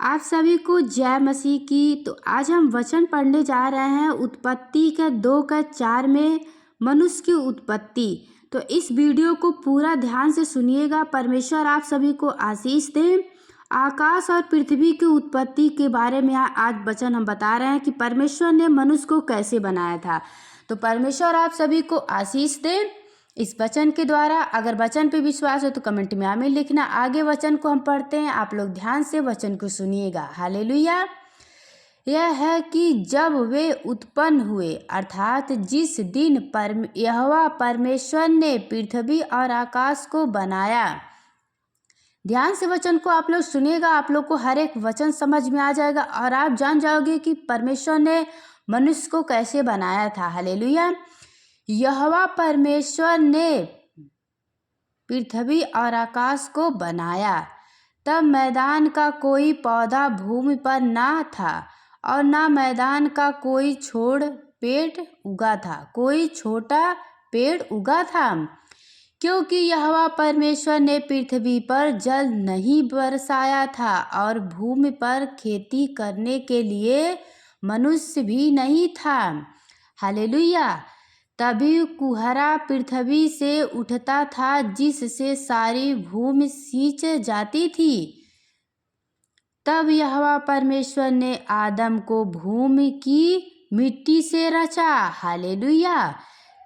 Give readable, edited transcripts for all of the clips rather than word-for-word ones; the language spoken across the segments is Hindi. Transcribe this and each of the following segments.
आप सभी को जय मसीह की। तो आज हम वचन पढ़ने जा रहे हैं उत्पत्ति के 2:4 में मनुष्य की उत्पत्ति। तो इस वीडियो को पूरा ध्यान से सुनिएगा। परमेश्वर आप सभी को आशीष दे। आकाश और पृथ्वी की उत्पत्ति के बारे में आज वचन हम बता रहे हैं कि परमेश्वर ने मनुष्य को कैसे बनाया था। तो परमेश्वर आप सभी को आशीष दे इस वचन के द्वारा। अगर वचन पे विश्वास हो तो कमेंट में आमीन लिखना। आगे वचन को हम पढ़ते हैं, आप लोग ध्यान से वचन को सुनिएगा। हालेलुया। यह है कि जब वे उत्पन्न हुए, अर्थात जिस दिन यहोवा परमेश्वर ने पृथ्वी और आकाश को बनाया। ध्यान से वचन को आप लोग सुनिएगा, आप लोग को हर एक वचन समझ में आ जाएगा और आप जान जाओगे कि परमेश्वर ने मनुष्य को कैसे बनाया था। हालेलुया। यहोवा परमेश्वर ने पृथ्वी और आकाश को बनाया। तब मैदान का कोई पौधा भूमि पर ना था और ना मैदान का कोई छोटा पेड़ उगा था, क्योंकि यहोवा परमेश्वर ने पृथ्वी पर जल नहीं बरसाया था और भूमि पर खेती करने के लिए मनुष्य भी नहीं था। हालेलुया। तभी कुहरा पृथ्वी से उठता था, जिससे सारी भूमि सींच जाती थी। तब यहोवा परमेश्वर ने आदम को भूमि की मिट्टी से रचा। हालेलुया।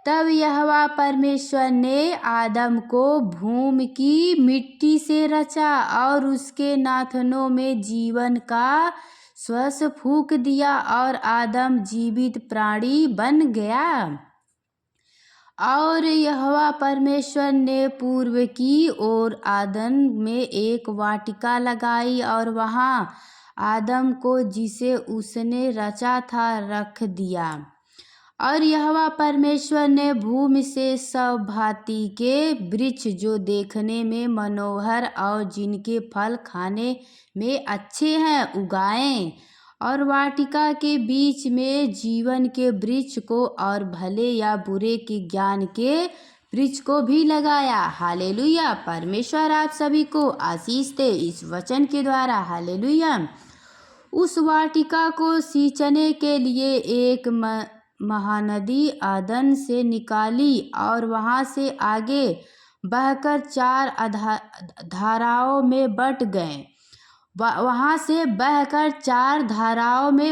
तब यहोवा परमेश्वर ने आदम को भूमि की मिट्टी से रचा और उसके नाथनों में जीवन का श्वास फूंक दिया और आदम जीवित प्राणी बन गया। और यहोवा परमेश्वर ने पूर्व की ओर आदन में एक वाटिका लगाई और वहाँ आदम को, जिसे उसने रचा था, रख दिया। और यहोवा परमेश्वर ने भूमि से सब भांति के वृक्ष जो देखने में मनोहर और जिनके फल खाने में अच्छे हैं उगाए, और वाटिका के बीच में जीवन के वृक्ष को और भले या बुरे के ज्ञान के वृक्ष को भी लगाया। हालेलुया। परमेश्वर आप सभी को आशीष दे इस वचन के द्वारा। हालेलुया। उस वाटिका को सींचने के लिए एक महानदी आदन से निकाली और वहाँ से आगे बहकर 4 धाराओं में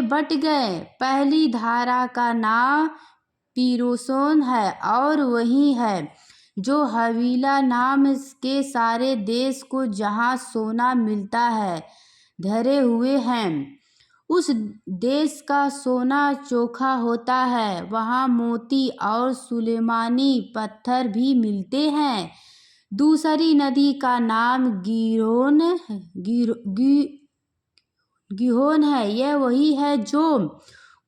बट गए। पहली धारा का नाम पीरोसोन है और वही है जो हवीला नाम के सारे देश को, जहाँ सोना मिलता है, धरे हुए हैं। उस देश का सोना चोखा होता है, वहाँ मोती और सुलेमानी पत्थर भी मिलते हैं। दूसरी नदी का नाम गिहोन है। यह वही है जो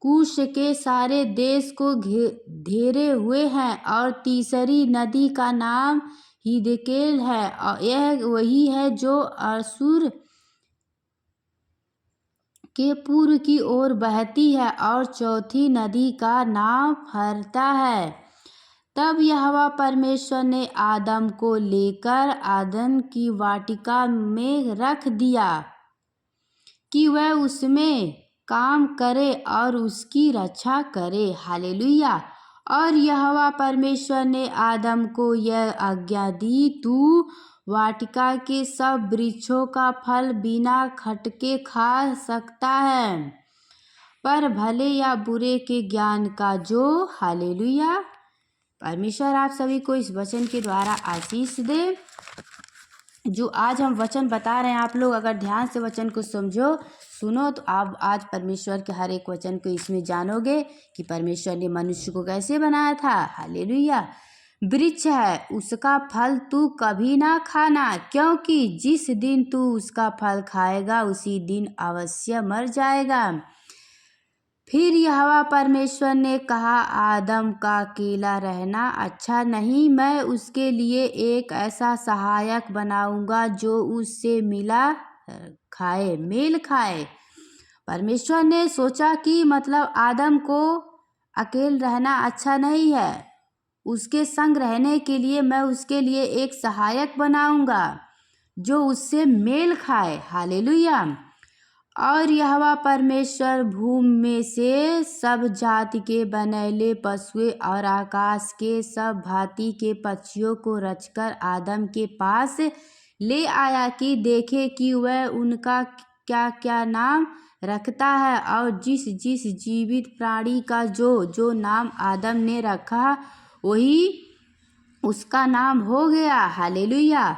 कूश के सारे देश को घेरे हुए है। और तीसरी नदी का नाम हिदकेल है, और यह वही है जो असूर के पूर्व की ओर बहती है। और चौथी नदी का नाम फरता है। तब यहोवा परमेश्वर ने आदम को लेकर आदन की वाटिका में रख दिया कि वह उसमें काम करे और उसकी रक्षा करे। हालेलुया। और यहोवा परमेश्वर ने आदम को यह आज्ञा दी, तू वाटिका के सब वृक्षों का फल बिना खटके खा सकता है, पर भले या बुरे के ज्ञान का जो। हालेलुया। परमेश्वर आप सभी को इस वचन के द्वारा आशीष दे। जो आज हम वचन बता रहे हैं, आप लोग अगर ध्यान से वचन को सुनो तो आप आज परमेश्वर के हर एक वचन को इसमें जानोगे कि परमेश्वर ने मनुष्य को कैसे बनाया था। हालेलुया। वृक्ष है, उसका फल तू कभी ना खाना, क्योंकि जिस दिन तू उसका फल खाएगा उसी दिन अवश्य मर जाएगा। फिर यहोवा परमेश्वर ने कहा, आदम का अकेला रहना अच्छा नहीं, मैं उसके लिए एक ऐसा सहायक बनाऊंगा जो उससे मेल खाए। परमेश्वर ने सोचा कि मतलब आदम को अकेले रहना अच्छा नहीं है, उसके संग रहने के लिए मैं उसके लिए एक सहायक बनाऊंगा जो उससे मेल खाए। हालेलुया। और यहोवा परमेश्वर भूमि में से सब जाति के बनैले पशुओं और आकाश के सब भांति के पक्षियों को रचकर आदम के पास ले आया कि देखे कि वह उनका क्या क्या नाम रखता है। और जिस जिस जीवित प्राणी का जो जो नाम आदम ने रखा वही उसका नाम हो गया। हालेलुया।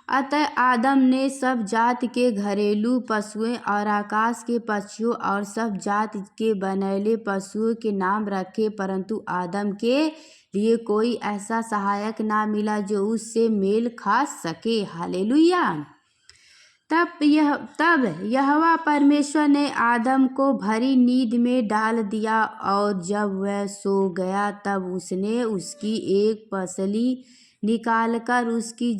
अतः आदम ने सब जाति के घरेलू पशुओं और आकाश के पक्षियों और सब जाति के बनैले पशुओं के नाम रखे, परंतु आदम के लिए कोई ऐसा सहायक ना मिला जो उससे मेल खा सके। हालेलुया। तब यहोवा परमेश्वर ने आदम को भरी नींद में डाल दिया, और जब वह सो गया तब उसने उसकी एक पसली निकालकर उसकी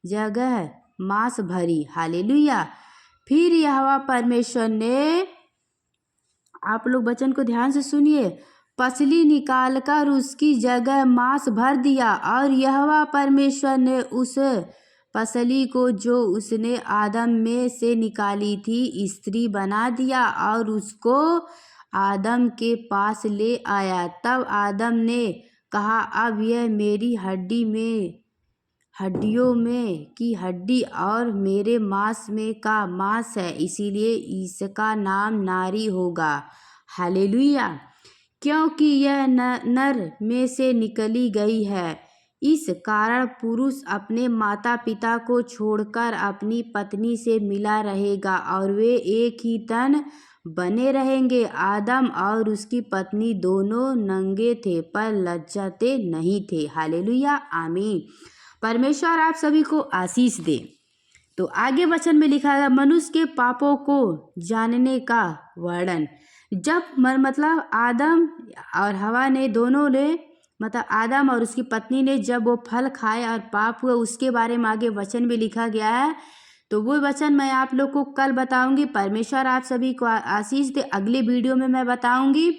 जगह मांस भरी। हालेलुया। फिर यहोवा परमेश्वर ने, आप लोग वचन को ध्यान से सुनिए, पसली निकालकर उसकी जगह मांस भर दिया, और यहोवा परमेश्वर ने उस पसली को जो उसने आदम में से निकाली थी स्त्री बना दिया और उसको आदम के पास ले आया। तब आदम ने कहा, अब यह मेरी हड्डियों में की हड्डी और मेरे मांस में का मांस है, इसीलिए इसका नाम नारी होगा। हालेलुया। क्योंकि यह नर में से निकली गई है। इस कारण पुरुष अपने माता पिता को छोड़कर अपनी पत्नी से मिला रहेगा और वे एक ही तन बने रहेंगे। आदम और उसकी पत्नी दोनों नंगे थे पर लज्जाते नहीं थे। हालेलुया। आमीन। परमेश्वर आप सभी को आशीष दे। तो आगे वचन में लिखा है, मनुष्य के पापों को जानने का वर्णन। जब मतलब आदम और हवा ने दोनों ने, मतलब आदम और उसकी पत्नी ने जब वो फल खाए और पाप हुआ, उसके बारे में आगे वचन में लिखा गया है। तो वो वचन मैं आप लोग को कल बताऊंगी। परमेश्वर आप सभी को आशीष दे। अगले वीडियो में मैं बताऊंगी।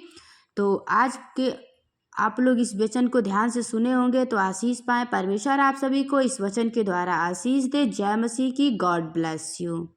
तो आज के आप लोग इस वचन को ध्यान से सुने होंगे तो आशीष पाएं। परमेश्वर आप सभी को इस वचन के द्वारा आशीष दे। जय मसीह की। God bless you.